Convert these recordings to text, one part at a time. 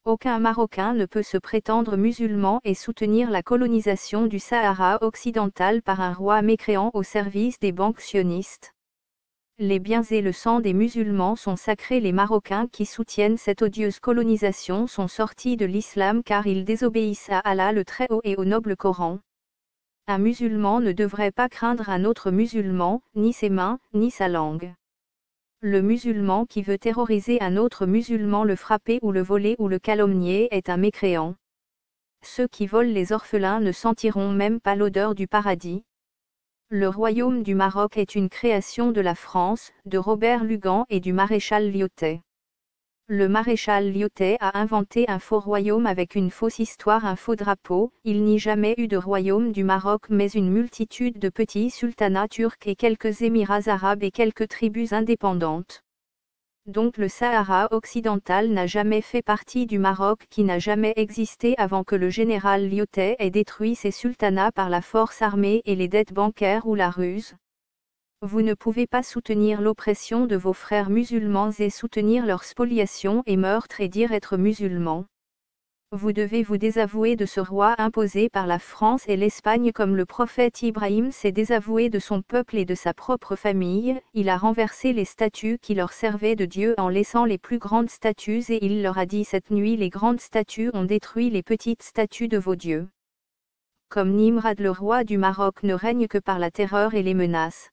Aucun Marocain ne peut se prétendre musulman et soutenir la colonisation du Sahara occidental par un roi mécréant au service des banques sionistes. Les biens et le sang des musulmans sont sacrés. Les Marocains qui soutiennent cette odieuse colonisation sont sortis de l'islam car ils désobéissent à Allah le Très-Haut et au noble Coran. Un musulman ne devrait pas craindre un autre musulman, ni ses mains, ni sa langue. Le musulman qui veut terroriser un autre musulman, le frapper ou le voler ou le calomnier est un mécréant. Ceux qui volent les orphelins ne sentiront même pas l'odeur du paradis. Le royaume du Maroc est une création de la France, de Robert Lugan et du maréchal Lyautey. Le maréchal Lyautey a inventé un faux royaume avec une fausse histoire, un faux drapeau. Il n'y a jamais eu de royaume du Maroc mais une multitude de petits sultanats turcs et quelques émirats arabes et quelques tribus indépendantes. Donc le Sahara occidental n'a jamais fait partie du Maroc qui n'a jamais existé avant que le général Lyautey ait détruit ces sultanats par la force armée et les dettes bancaires ou la ruse. Vous ne pouvez pas soutenir l'oppression de vos frères musulmans et soutenir leur spoliation et meurtre et dire être musulman. Vous devez vous désavouer de ce roi imposé par la France et l'Espagne comme le prophète Ibrahim s'est désavoué de son peuple et de sa propre famille. Il a renversé les statues qui leur servaient de Dieu en laissant les plus grandes statues et il leur a dit cette nuit les grandes statues ont détruit les petites statues de vos dieux. Comme Nimrod le roi du Maroc ne règne que par la terreur et les menaces.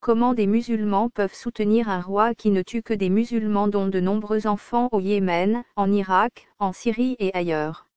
Comment des musulmans peuvent soutenir un roi qui ne tue que des musulmans dont de nombreux enfants au Yémen, en Irak, en Syrie et ailleurs?